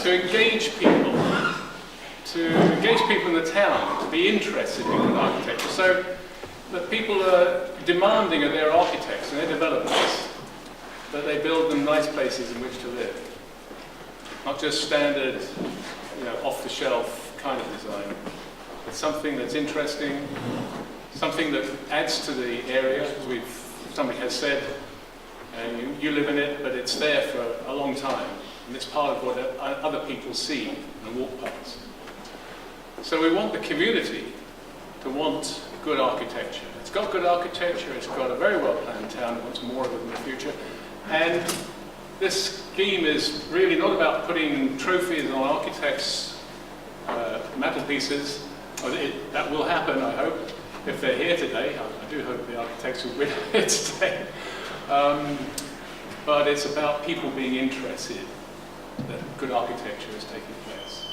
to engage people in the town, to be interested in good architecture. So that people are demanding of their architects and their developers that they build them nice places in which to live. Not just standard, off-the-shelf kind of design. It's something that's interesting, something that adds to the area, as somebody has said, you live in it, but it's there for a long time, and it's part of what other people see and walk past. So we want the community to want good architecture. It's got good architecture, it's got a very well-planned town, it wants more of it in the future, and this scheme is really not about putting trophies on architects' mantelpieces. That will happen, I hope, if they're here today. I do hope the architects will be here today. But it's about people being interested that good architecture is taking place.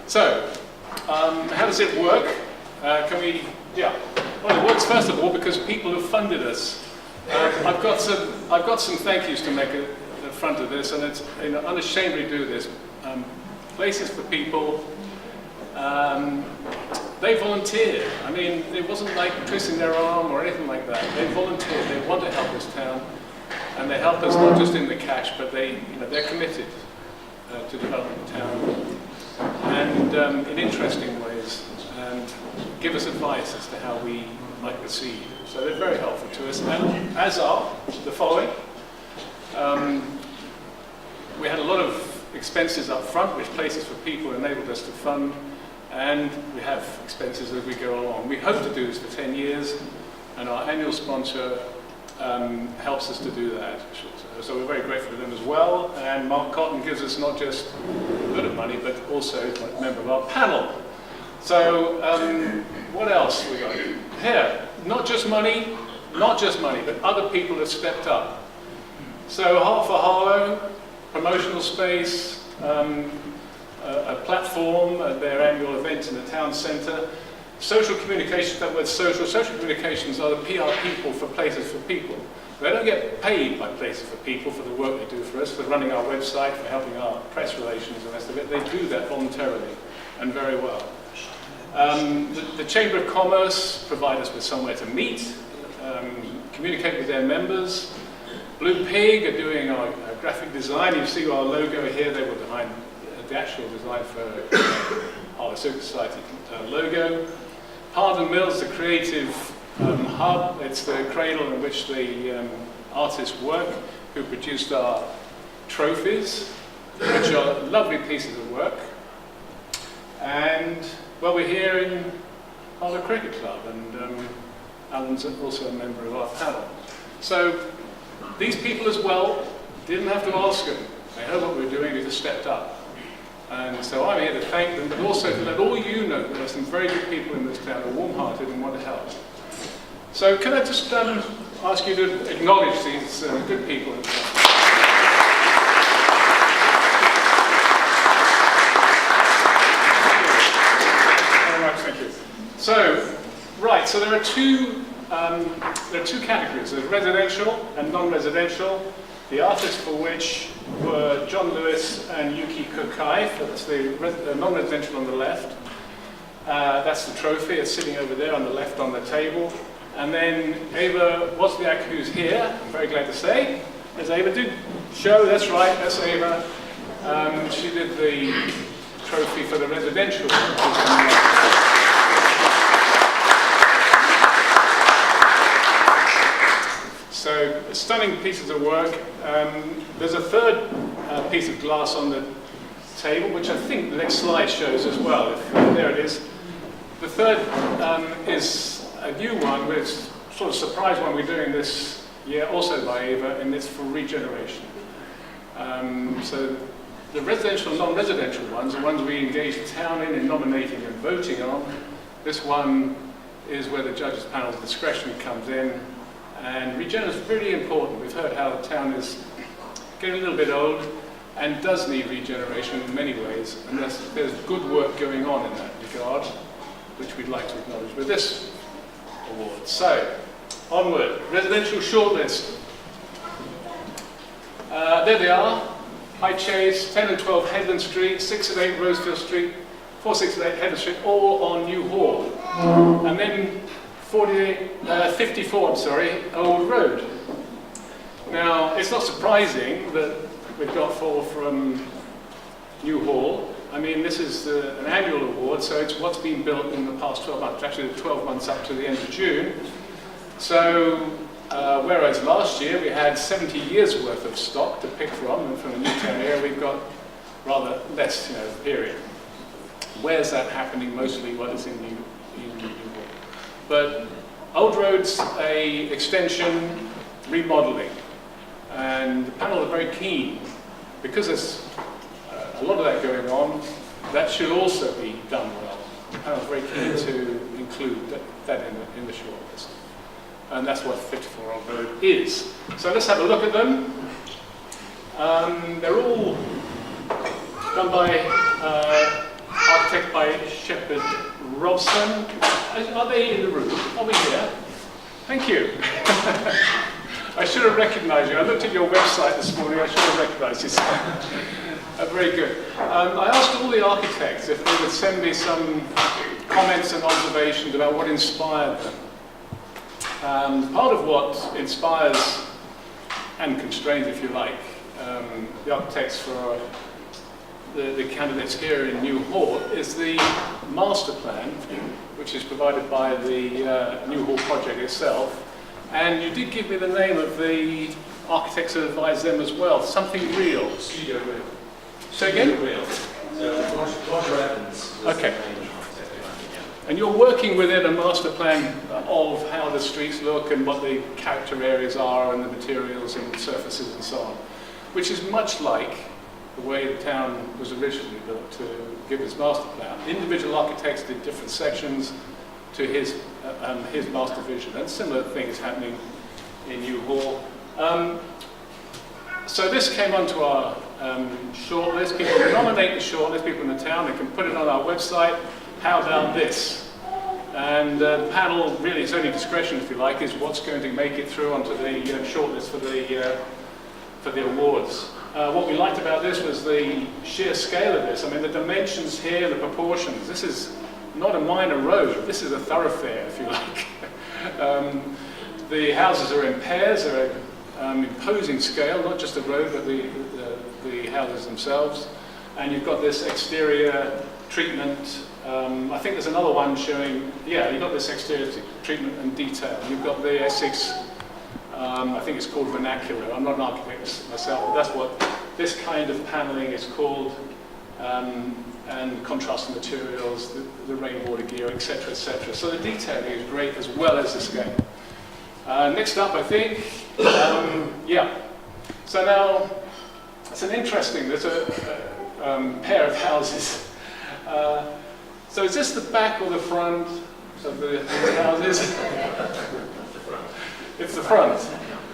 So, how does it work? Well, it works first of all because people have funded us. I've got some thank yous to make at the front of this, and it's unashamedly do this. Places for People. They volunteered. I mean, it wasn't like twisting their arm or anything like that. They volunteered. They want to help this town, and they help us not just in the cash, but they're committed to developing the town, and in interesting ways, and give us advice as to how we might proceed. So they're very helpful to us, and as are the following. We had a lot of expenses up front, which Places for People enabled us to fund. And we have expenses as we go along. We hope to do this for 10 years, and our annual sponsor helps us to do that. So we're very grateful to them as well. And Mark Cotton gives us not just a bit of money, but also is a member of our panel. So what else we got here? Not just money, but other people have stepped up. So for Harlow, promotional space, a platform at their annual event in the town centre. Social communications, that word social communications are the PR people for Places for People. They don't get paid by Places for People for the work they do for us, for running our website, for helping our press relations and the rest of it. They do that voluntarily and very well. The Chamber of Commerce provide us with somewhere to meet, communicate with their members. Blue Pig are doing our graphic design. You see our logo here, they were behind the actual design for Harlow Circus Society logo. Pardon Mills, the creative hub. It's the cradle in which the artists work, who produced our trophies, which are lovely pieces of work. And, well, we're here in Harlow Cricket Club, and Alan's also a member of our panel. So these people as well didn't have to ask them. They heard what we were doing, they just stepped up. And so I'm here to thank them, but also to let all you know that there are some very good people in this town who are warm-hearted and want to help. So can I just ask you to acknowledge these good people in the town? Very much, thank you. So, right, so there are two categories. There's residential and non-residential. The artists for which were John Lewis and Yuki Kokai. That's the non-residential on the left. That's the trophy. It's sitting over there on the left on the table. And then Ava Wozniak, who's here, I'm very glad to say. There's Ava. Did show, that's right, that's Ava. She did the trophy for the residential one. So, stunning pieces of work. There's a third piece of glass on the table, which I think the next slide shows as well. There it is. The third is a new one, which is sort of a surprise one we're doing this year, also by Ava, and it's for regeneration. So the residential and non-residential ones are ones we engage the town in nominating and voting on. This one is where the judges' panel's discretion comes in. And regeneration is really important. We've heard how the town is getting a little bit old and does need regeneration in many ways. And there's good work going on in that regard, which we'd like to acknowledge with this award. So, onward. Residential shortlist. There they are. High Chase, 10 and 12 Headland Street, 6 and 8 Rosefield Street, 4, 6 and 8 Headland Street, all on New Hall. And then 54, Old Road. Now, it's not surprising that we've got 4 from New Hall. I mean, this is an annual award, so it's what's been built in the past 12 months, actually the 12 months up to the end of June. So, whereas last year we had 70 years worth of stock to pick from, and from the Newtown area we've got rather less, period. Where's that happening mostly? Well, it's in New Hall. But Old Road's a extension remodelling, and the panel are very keen, because there's a lot of that going on. That should also be done well. The panel's very keen to include that in the shortlist. And that's what 54 Old Road is. So let's have a look at them. They're all done by architect by Shepherd Robson. Are they in the room? Are we here? Thank you. I should have recognised you. I looked at your website this morning. I should have recognised you. Very good. I asked all the architects if they would send me some comments and observations about what inspired them. Part of what inspires and constrains, if you like, the architects for the candidates here in New Hall is the master plan, which is provided by the New Hall project itself. And you did give me the name of the architects who advised them as well, Something Real. Studio Real. Say again? Real. Roger Evans. Okay. And you're working within a master plan of how the streets look and what the character areas are and the materials and surfaces and so on, which is much like the way the town was originally built to give its master plan. Individual architects did different sections to his master vision, and similar things happening in New Hall. So this came onto our shortlist. People can nominate the shortlist, people in the town, they can put it on our website. How about this? And the panel, really, it's only discretion, if you like, is what's going to make it through onto the shortlist for the awards. What we liked about this was the sheer scale of this. I mean, the dimensions here, the proportions. This is not a minor road. This is a thoroughfare, if you like. The houses are in pairs. They're imposing scale, not just the road, but the houses themselves. And you've got this exterior treatment. I think there's another one showing, you've got this exterior treatment and detail. You've got the Essex, I think it's called vernacular. I'm not an architect myself, but that's what this kind of paneling is called. And contrasting materials, the rainwater gear, etc., etc. So the detailing is great as well as the scale. Next up, I think, So now, it's an interesting, there's a pair of houses. So is this the back or the front of the houses? It's the front.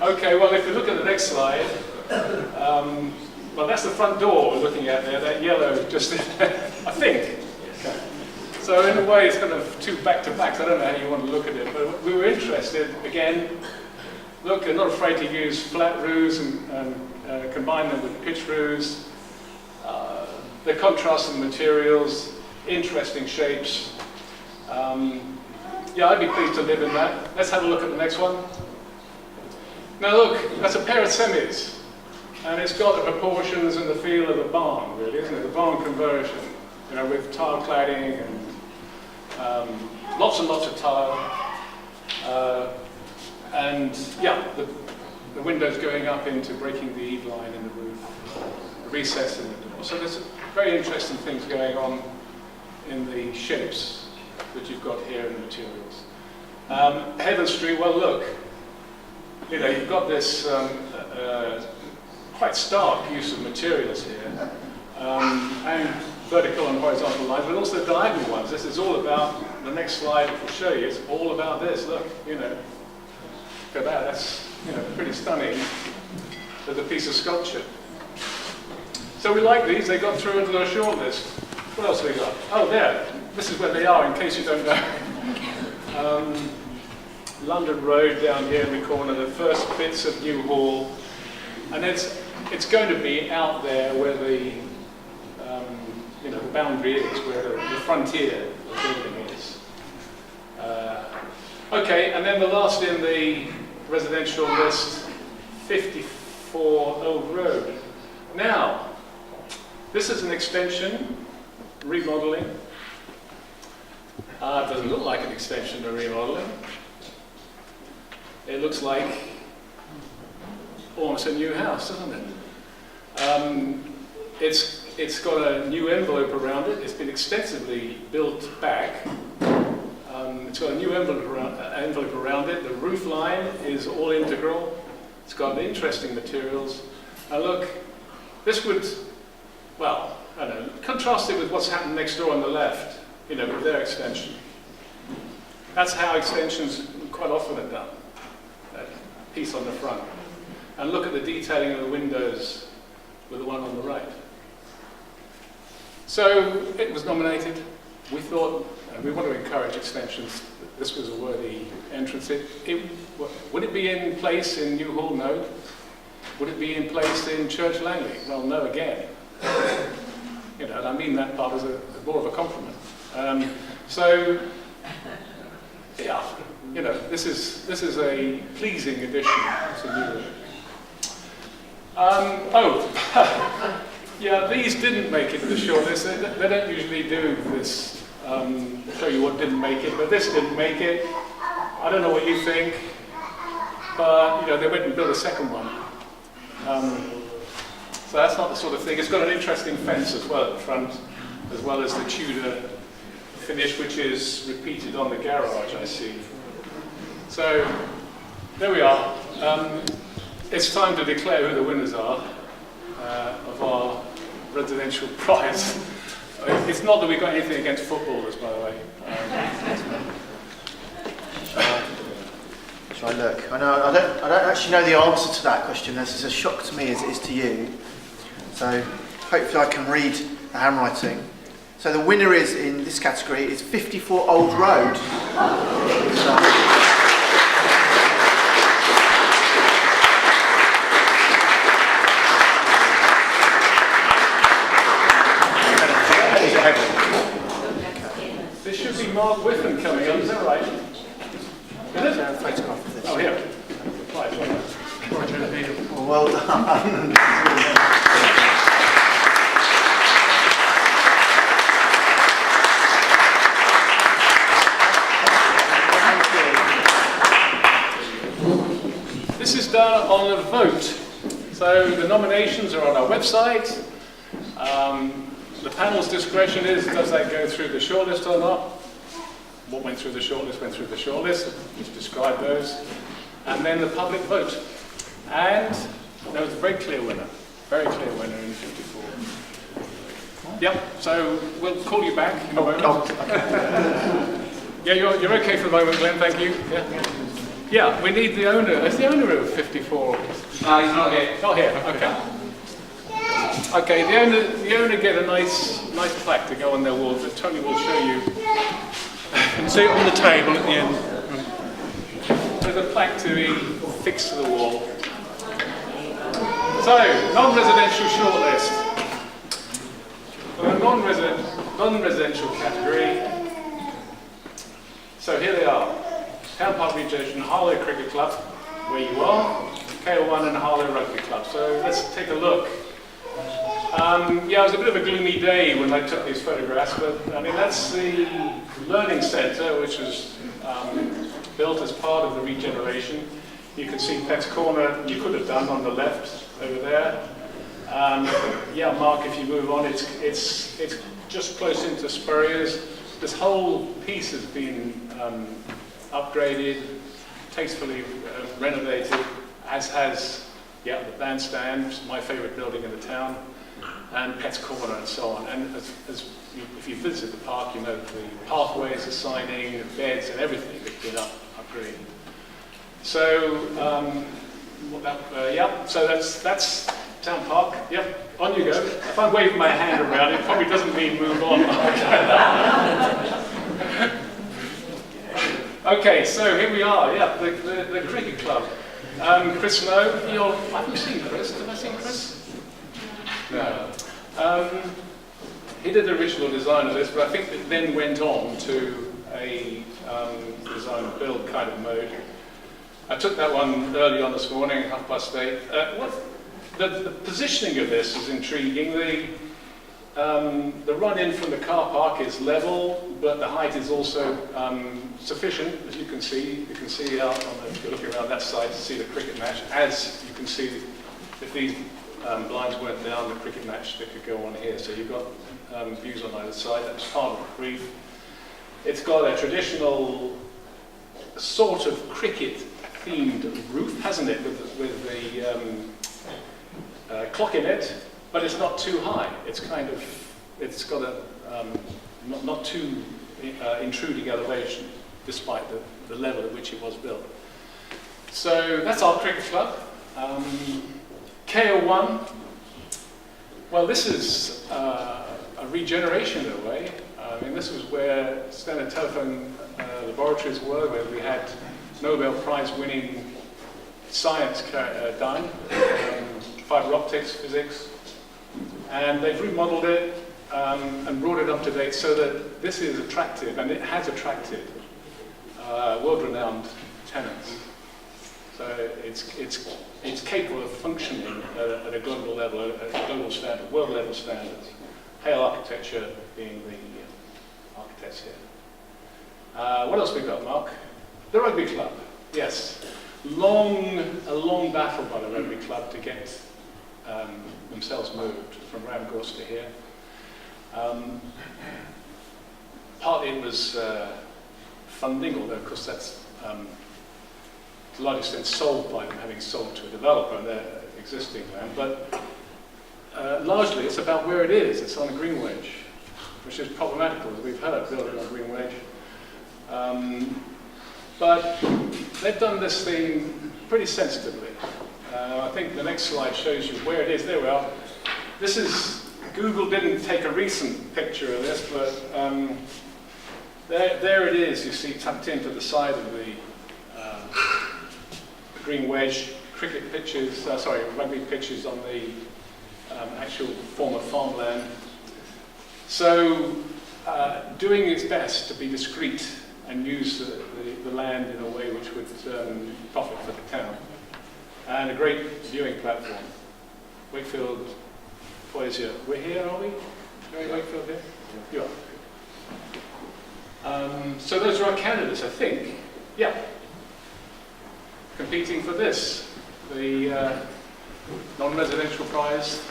Okay, well, if you look at the next slide, well, that's the front door we're looking at there, that yellow just there, I think. Okay. So in a way, it's kind of two back-to-backs. I don't know how you want to look at it, but we were interested, again, look, they're not afraid to use flat roofs and combine them with pitch roofs. The contrast in materials, interesting shapes. I'd be pleased to live in that. Let's have a look at the next one. Now look, that's a pair of semis. And it's got the proportions and the feel of a barn, really, isn't it? The barn conversion, with tile cladding and lots and lots of tile. The windows going up into breaking the eave line in the roof, the recess in the door. So there's very interesting things going on in the shapes that you've got here in the materials. Headland Street, well look, you've got this quite stark use of materials here, and vertical and horizontal lines, but also diagonal ones. This is all about, the next slide will show you, it's all about this. Look, look at that, that's pretty stunning as a piece of sculpture. So we like these, they got through into the shortlist. What else have we got? Oh, there, this is where they are, in case you don't know. London Road down here in the corner, the first bits of New Hall. And it's it's going to be out there where the the boundary is, where the frontier of the building is. Okay, and then the last in the residential list, 54 Old Road. Now, this is an extension, remodeling. It doesn't look like an extension or remodeling. It looks like almost a new house, doesn't it? It's got a new envelope around it. It's been extensively built back. It's got a new envelope around it. The roof line is all integral. It's got interesting materials. And look, this would, well, I don't know, contrast it with what's happened next door on the left, with their extension. That's how extensions quite often are done, that piece on the front. And look at the detailing of the windows with the one on the right. So it was nominated. We thought, we want to encourage extensions. This was a worthy entrance. Would it be in place in New Hall? No. Would it be in place in Church Langley? Well, no again. And I mean that part as more of a compliment. Yeah, this is a pleasing addition to New Hall. Yeah, these didn't make it to the shortlist. They don't usually do this, show you what didn't make it, but this didn't make it. I don't know what you think, but they went and built a second one. So that's not the sort of thing. It's got an interesting fence as well at the front, as well as the Tudor finish, which is repeated on the garage, I see. So there we are. It's time to declare who the winners are of our residential prize. It's not that we've got anything against footballers, by the way. Shall I look? I don't actually know the answer to that question. This is a shock to me as it is to you. So hopefully I can read the handwriting. So the winner is in this category is 54 Old Road. There should be Mark Whiffen coming up, is that right? Is it? Photograph of this. Oh, here. Right, Well done. This is done on a vote. So the nominations are on our website. The panel's discretion is, does that go through the shortlist or not? What went through the shortlist went through the shortlist. Just describe those. And then the public vote. And there was a very clear winner. Very clear winner in 54. Yep, so we'll call you back in a moment. Yeah, you're okay for the moment, Glenn, thank you. Yeah, we need the owner. Is the owner of 54? No, he's not here. Not here, okay. Okay, the owner get a nice plaque to go on their wall that Tony will show you. You can see it on the table at the end. There's a plaque to be fixed to the wall. So, non-residential shortlist. For the non-residential category. So here they are. Town Park Regeneration, Harlow Cricket Club, where you are, KL1 and Harlow Rugby Club. So let's take a look. Yeah, it was a bit of a gloomy day when I took these photographs, but I mean that's the learning centre which was built as part of the regeneration. You can see Pet's Corner, you could have done on the left over there. Yeah, Mark, if you move on, it's just close into Spurrier's. This whole piece has been upgraded, tastefully renovated, as has the bandstand, my favourite building in the town, and Pet's Corner and so on. And if you visit the park, you know the pathways, the signing, the beds and everything have been upgraded. So, so that's Town Park. Yep, on you go. If I'm waving my hand around, it probably doesn't mean move on. Okay, so here we are, the cricket club. Chris Snow, I haven't seen Chris. Have I seen Chris? No. He did the original design of this, but I think it then went on to a design and build kind of mode. I took that one early on this morning, 8:30. The positioning of this is intriguing. The run in from the car park is level, but the height is also sufficient, as you can see. You can see out if you're looking around that side to see the cricket match. As you can see, if these blinds weren't down, the cricket match that could go on here. So you've got views on either side. That's part of the brief. It's got a traditional sort of cricket-themed roof, hasn't it, with the clock in it, but it's not too high. It's got a not too intruding elevation, despite the level at which it was built. So that's our cricket club. KO1. Well, this is a regeneration in a way. I mean, this was where Standard Telephone laboratories were, where we had Nobel Prize-winning science done, fiber optics, physics, and they've remodeled it and brought it up to date so that this is attractive, and it has attracted world-renowned tenants. So it's capable of functioning at a global level, at a global standard, world-level standards. Hale Architecture being the architects here. What else we got, Mark? The rugby club. Yes, a long battle by the rugby club to get themselves moved from Ramgorst to here. Partly it was funding, although of course that's to a large extent solved by them having sold to a developer their existing land, but largely it's about where it is. It's on a green wedge, which is problematical, as we've heard, building on a green wedge. But they've done this thing pretty sensitively. I think the next slide shows you where it is. There we are. This is, Google didn't take a recent picture of this, but there it is, you see, tucked into the side of the green wedge, cricket pitches, rugby pitches on the actual former farmland. So doing its best to be discreet and use the land in a way which would profit for the town. And a great viewing platform. Wakefield, Poesia. We're here, are we? Are we Wakefield here? You are. So those are our candidates, I think. Yeah. Competing for this, the non-residential prize.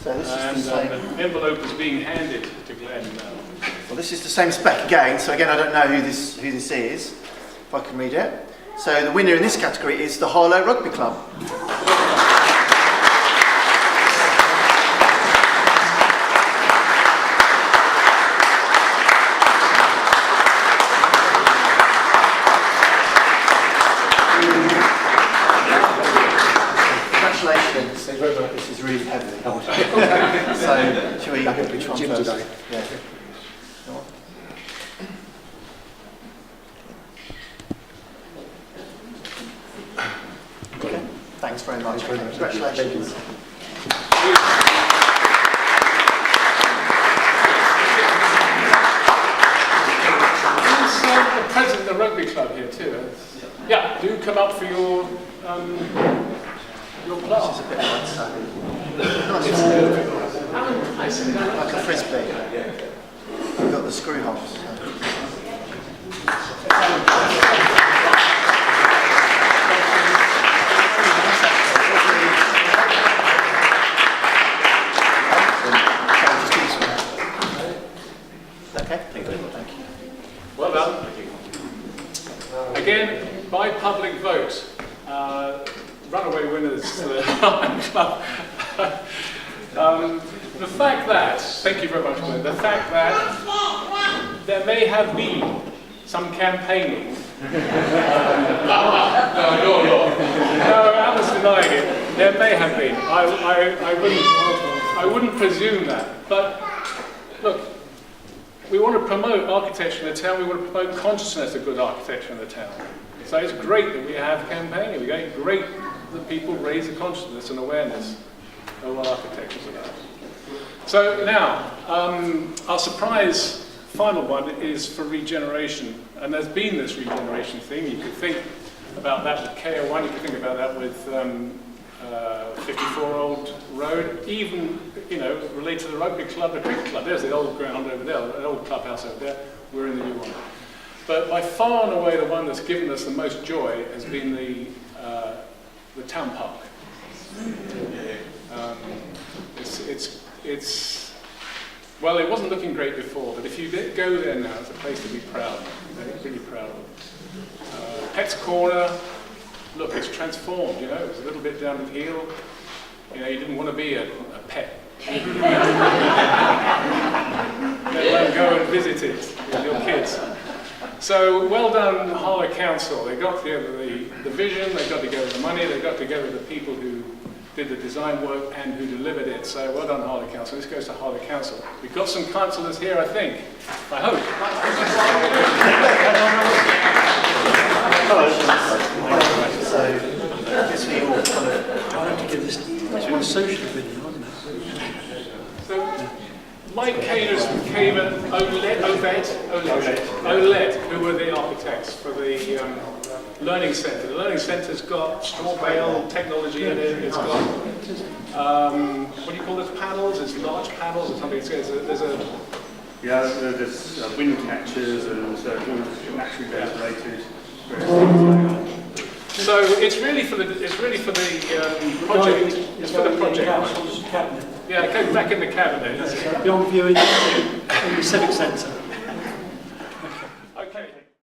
So this and is the same. An envelope is being handed to Glenn now. Well, this is the same spec again. So again, I don't know who this is. If I can read it. So the winner in this category is the Harlow Rugby Club. Congratulations. This is really heavy. So, shall we which one first? Yeah. Okay. Thanks very much. Congratulations. The president of the rugby club here too. Yeah, do come up for your class. This is a bit unsafe. Nice. Like a frisbee. We've got the screw holes. So. Okay, thank you. Well done. Again, by public vote, runaway winners to the club. The fact that, thank you very much, Glenn, the fact that there may have been some campaigning. No, I was denying it. There may have been. I wouldn't presume that. But look, we want to promote architecture in the town. We want to promote consciousness of good architecture in the town. So it's great that we have campaigning. It's great that people raise the consciousness and awareness of what architecture is about. So now, our surprise final one is for regeneration. And there's been this regeneration theme. You could think about that with KO1, you could think about that with 54 Old Road, even, related to the rugby club, the cricket club. There's the old ground over there, the old clubhouse over there. We're in the new one. But by far and away, the one that's given us the most joy has been the town park. Well, it wasn't looking great before, but if you go there now, it's a place to be proud of, really proud of. Pet's Corner, look, it's transformed, it's a little bit down the hill. You didn't want to be a pet. Let alone go and visit it with your kids. So, well done, Harlow Council. They got together the vision, they got together the money, they got together the people who did the design work and who delivered it. So, well done, Harlow Council. This goes to Harlow Council. We've got some councillors here, I think. I hope. Hello. So, I guess we all kind of... I have to give this one social opinion, wasn't it? So, Mike Caders from OLED, who were the architects for the Learning Centre. The Learning Centre's got straw bale technology in it. It's got, what do you call those panels? It's large panels or something. There's wind catchers and naturally ventilated. So it's really for the project. It's for the project. Yeah, it came back in the cabinet. Beyond viewing in the Civic Centre.